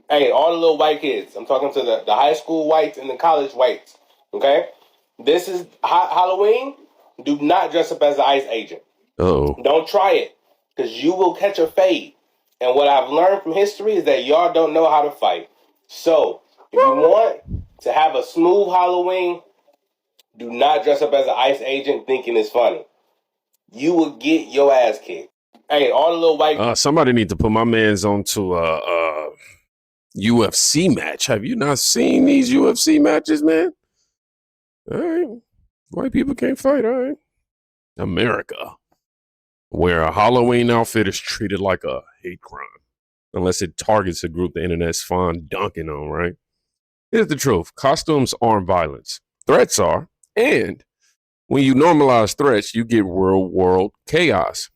Hey, all the little white kids. I'm talking to the high school whites and the college whites. Okay? This is Halloween. Do not dress up as an ICE agent. Oh. Don't try it, because you will catch a fade. And what I've learned from history is that y'all don't know how to fight. So, if you want to have a smooth Halloween, do not dress up as an ICE agent thinking it's funny. You will get your ass kicked. Hey, all the little white... somebody need to put my mans onto a UFC match. Have you not seen these UFC matches, man? All right. White people can't fight, all right. America, where a Halloween outfit is treated like a hate crime, unless it targets a group the internet's fond dunking on, right? Here's the truth. Costumes aren't violence. Threats are. And when you normalize threats, you get world chaos.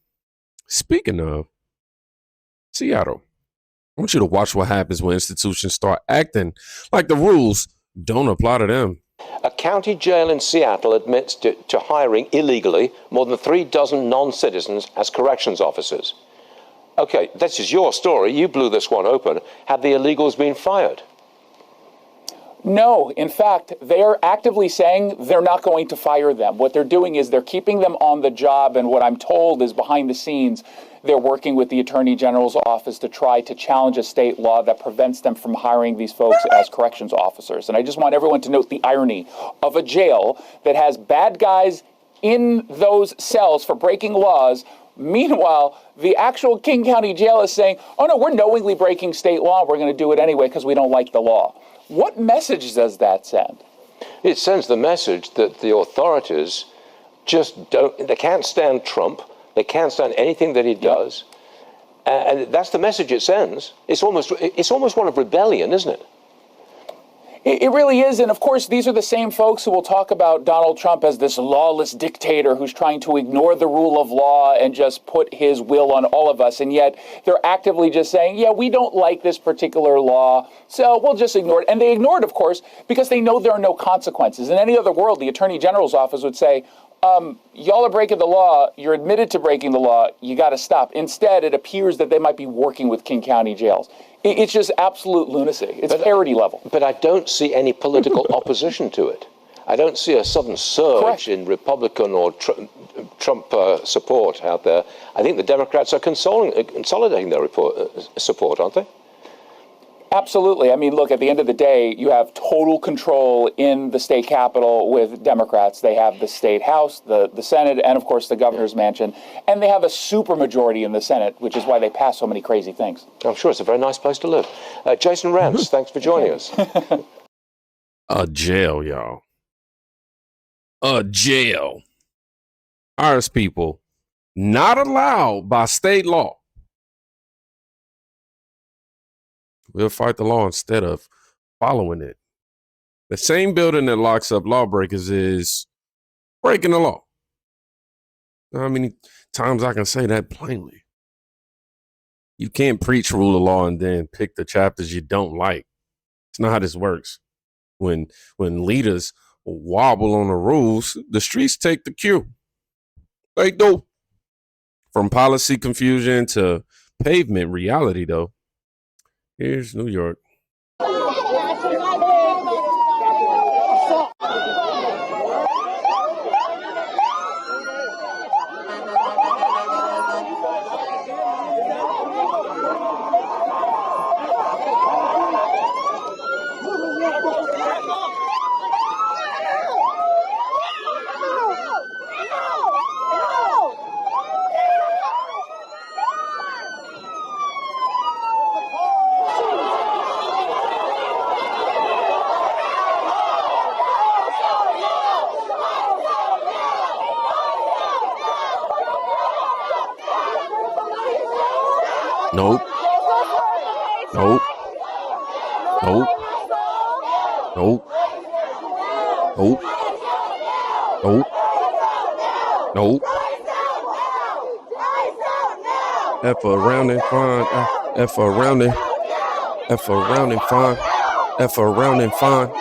Speaking of Seattle, I want you to watch what happens when institutions start acting like the rules don't apply to them. A county jail in Seattle admits to hiring illegally more than 36 non-citizens as corrections officers. Okay, this is your story. You blew this one open. Have the illegals been fired? No, in fact, they're actively saying they're not going to fire them. What they're doing is they're keeping them on the job, and what I'm told is behind the scenes, they're working with the Attorney General's office to try to challenge a state law that prevents them from hiring these folks as corrections officers. And I just want everyone to note the irony of a jail that has bad guys in those cells for breaking laws. Meanwhile, the actual King County Jail is saying, oh no, we're knowingly breaking state law. We're going to do it anyway because we don't like the law. What message does that send? It sends the message that the authorities just they can't stand Trump. They can't stand anything that he does. And that's the message it sends. It's almost one of rebellion, isn't it? It really is. And of course, these are the same folks who will talk about Donald Trump as this lawless dictator who's trying to ignore the rule of law and just put his will on all of us. And yet they're actively just saying, yeah, we don't like this particular law, so we'll just ignore it. And they ignore it, of course, because they know there are no consequences. In any other world, the Attorney General's office would say, y'all are breaking the law. You're admitted to breaking the law. You got to stop. Instead, it appears that they might be working with King County jails. It's just absolute lunacy. It's parody level. But I don't see any political opposition to it. I don't see a sudden surge in Republican or Trump support out there. I think the Democrats are consolidating their support, aren't they? Absolutely. I mean, look, at the end of the day, you have total control in the state capitol with Democrats. They have the state house, the Senate, and of course the governor's mansion. And they have a supermajority in the Senate, which is why they pass so many crazy things. I'm sure it's a very nice place to live. Jason Rance, thanks for joining us. A jail, y'all. A jail. Ours people not allowed by state law. We'll fight the law instead of following it. The same building that locks up lawbreakers is breaking the law. How many times I can say that plainly? You can't preach rule of law and then pick the chapters you don't like. It's not how this works. When leaders wobble on the rules, the streets take the cue. They do. From policy confusion to pavement reality, though. Here's New York. Nope. Nope. Nope. Nope. Nope. Nope. Nope. F around and fine. F around and. F around and fine. F around and fine.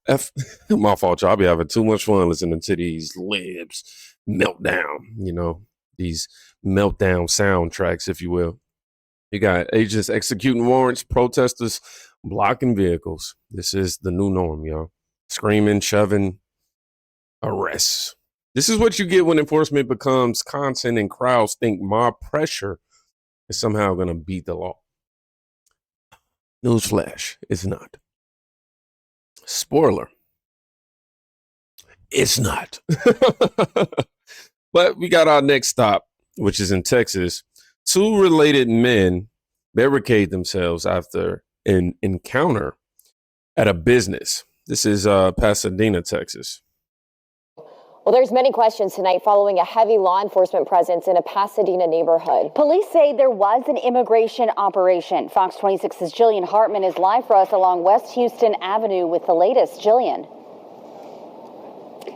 F. My fault, y'all. I be having too much fun listening to these libs meltdown. You know, these meltdown soundtracks, if you will. You got agents executing warrants, protesters blocking vehicles. This is the new norm, y'all. Screaming, shoving, arrests. This is what you get when enforcement becomes constant and crowds think mob pressure is somehow going to beat the law. Newsflash, it's not. Spoiler, it's not. But we got our next stop, which is in Texas. Two related men barricade themselves after an encounter at a business. This is Pasadena, Texas. Well, there's many questions tonight following a heavy law enforcement presence in a Pasadena neighborhood. Police say there was an immigration operation. Fox 26's Jillian Hartman is live for us along West Houston Avenue with the latest. Jillian.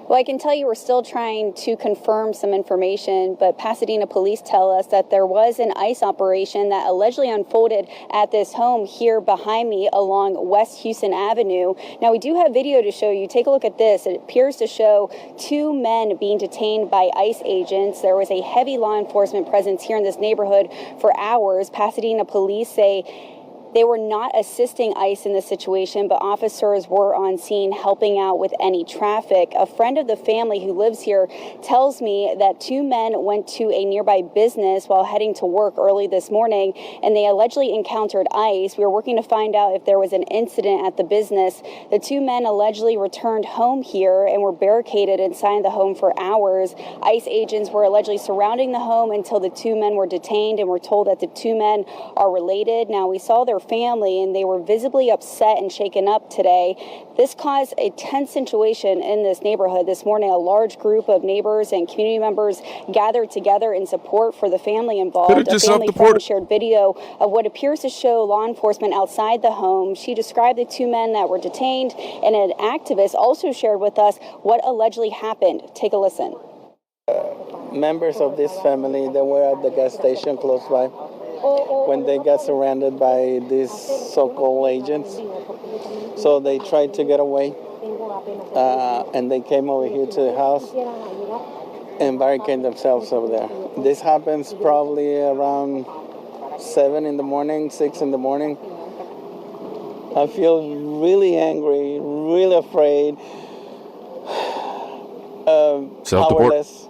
Well, I can tell you we're still trying to confirm some information, but Pasadena police tell us that there was an ICE operation that allegedly unfolded at this home here behind me along West Houston Avenue. Now, we do have video to show you. Take a look at this. It appears to show two men being detained by ICE agents. There was a heavy law enforcement presence here in this neighborhood for hours. Pasadena police say they were not assisting ICE in this situation, but officers were on scene helping out with any traffic. A friend of the family who lives here tells me that two men went to a nearby business while heading to work early this morning, and they allegedly encountered ICE. We were working to find out if there was an incident at the business. The two men allegedly returned home here and were barricaded inside the home for hours. ICE agents were allegedly surrounding the home until the two men were detained, and we're told that the two men are related. Now, we saw their family and they were visibly upset and shaken up today. This caused a tense situation in this neighborhood this morning. A large group of neighbors and community members gathered together in support for the family involved. A family friend shared video of what appears to show law enforcement outside the home. She described the two men that were detained, and an activist also shared with us what allegedly happened. Take a listen. Members of this family, they were at the gas station close by when they got surrounded by these so-called agents. So they tried to get away, and they came over here to the house and barricaded themselves over there. This happens probably around 7 in the morning, 6 in the morning. I feel really angry, really afraid, powerless.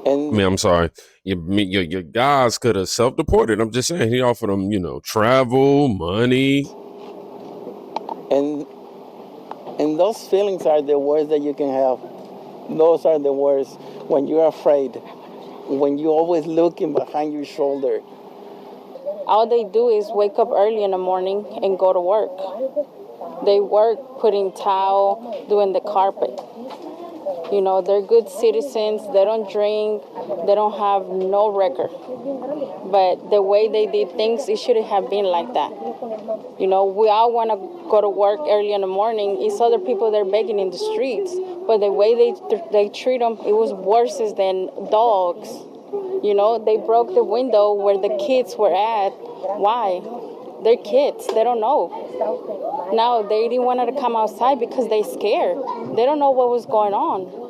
And I'm sorry. Your guys could have self-deported. I'm just saying, he offered them, travel, money. And those feelings are the worst that you can have. Those are the worst. When you're afraid, when you're always looking behind your shoulder. All they do is wake up early in the morning and go to work. They work putting towel, doing the carpet. They're good citizens. They don't drink. They don't have no record. But the way they did things, it shouldn't have been like that. We all want to go to work early in the morning. It's other people that are begging in the streets. But the way they treat them, it was worse than dogs. They broke the window where the kids were at. Why? They're kids. They don't know. Now, they didn't want to come outside because they're scared. They don't know what was going on.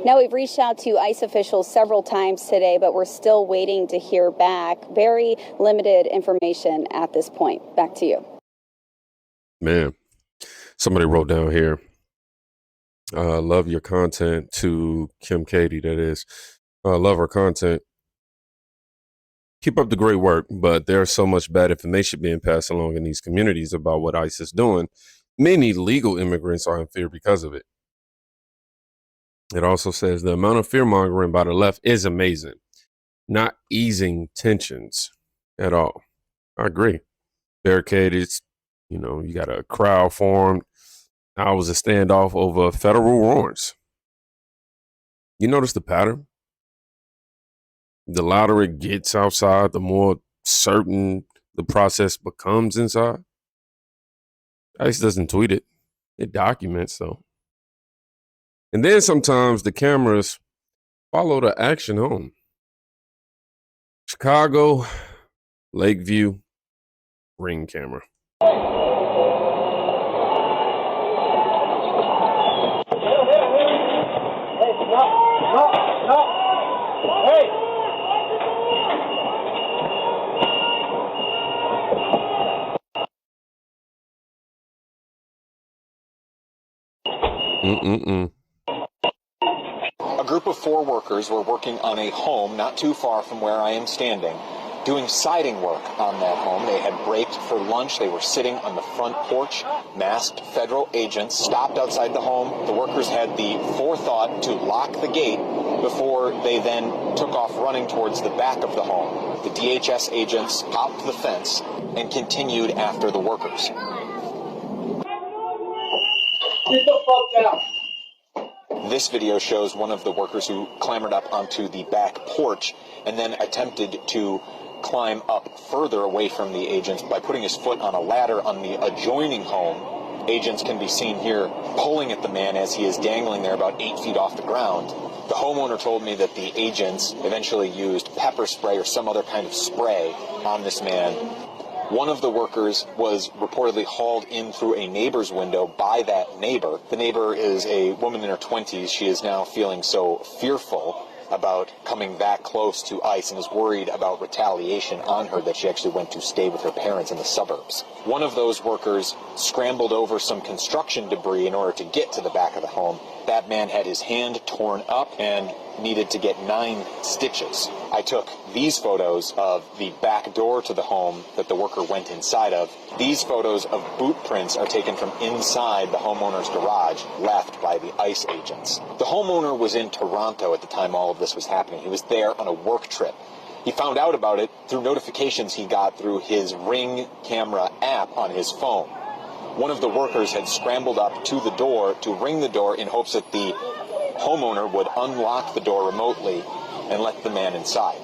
Now, we've reached out to ICE officials several times today, but we're still waiting to hear back. Very limited information at this point. Back to you. Man, somebody wrote down here, love your content, to Kim Katie, that is. Love her content. Keep up the great work, but there's so much bad information being passed along in these communities about what ICE is doing. Many legal immigrants are in fear because of it. It also says the amount of fear mongering by the left is amazing, not easing tensions at all. I agree. Barricaded, you got a crowd formed. Now it was a standoff over federal warrants. You notice the pattern? The louder it gets outside, the more certain the process becomes inside. ICE doesn't tweet it. It documents, though. And then sometimes the cameras follow the action home. Chicago, Lakeview, Ring camera. A group of 4 workers were working on a home not too far from where I am standing, doing siding work on that home. They had braked for lunch. They were sitting on the front porch. Masked federal agents stopped outside the home. The workers had the forethought to lock the gate before they then took off running towards the back of the home. The DHS agents hopped the fence and continued after the workers. Get the fuck down. This video shows one of the workers who clambered up onto the back porch and then attempted to climb up further away from the agents by putting his foot on a ladder on the adjoining home. Agents can be seen here pulling at the man as he is dangling there about 8 feet off the ground. The homeowner told me that the agents eventually used pepper spray or some other kind of spray on this man. One of the workers was reportedly hauled in through a neighbor's window by that neighbor. The neighbor is a woman in her 20s. She is now feeling so fearful about coming that close to ICE and is worried about retaliation on her that she actually went to stay with her parents in the suburbs. One of those workers scrambled over some construction debris in order to get to the back of the home. That man had his hand torn up and needed to get 9 stitches. I took these photos of the back door to the home that the worker went inside of. These photos of boot prints are taken from inside the homeowner's garage, left by the ICE agents. The homeowner was in Toronto at the time all of this was happening. He was there on a work trip. He found out about it through notifications he got through his Ring camera app on his phone. One of the workers had scrambled up to the door to ring the door in hopes that the homeowner would unlock the door remotely and let the man inside.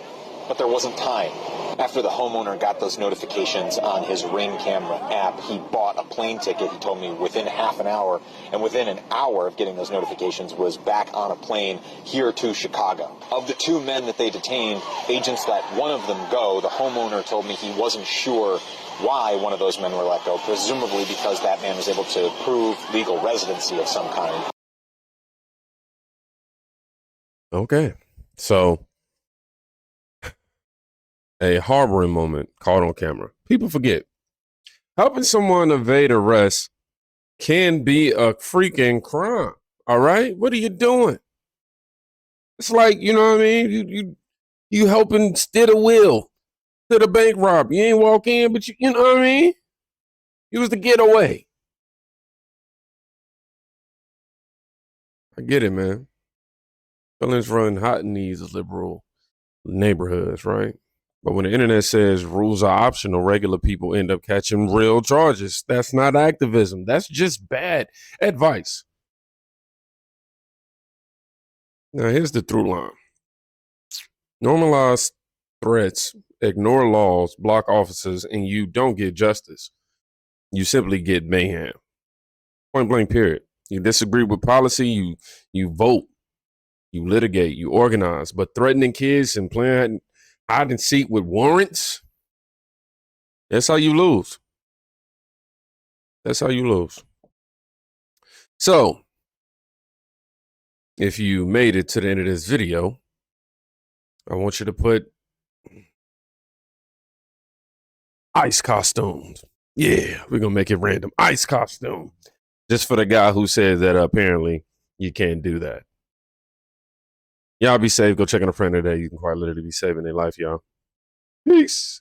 But there wasn't time. After the homeowner got those notifications on his Ring camera app, he bought a plane ticket, he told me, within half an hour, and within an hour of getting those notifications was back on a plane here to Chicago. Of the 2 men that they detained, agents let one of them go. The homeowner told me he wasn't sure why one of those men were let go, presumably because that man was able to prove legal residency of some kind. Okay, so a harboring moment caught on camera. People forget. Helping someone evade arrest can be a freaking crime. All right? What are you doing? It's like, you know what I mean? You helping steer the wheel to the bank rob. You ain't walk in, but you know what I mean? You was the getaway. I get it, man. Feelings run hot in these liberal neighborhoods, right? But when the internet says rules are optional, regular people end up catching real charges. That's not activism. That's just bad advice. Now, here's the through line. Normalize threats, ignore laws, block officers, and you don't get justice. You simply get mayhem. Point blank, period. You disagree with policy, you vote, you litigate, you organize. But threatening kids and playing hide and seek with warrants, that's how you lose. That's how you lose. So, if you made it to the end of this video, I want you to put ice costumes. Yeah, we're going to make it random. Ice costume. Just for the guy who said that apparently you can't do that. Y'all be safe. Go check on a friend today. You can quite literally be saving their life, y'all. Peace.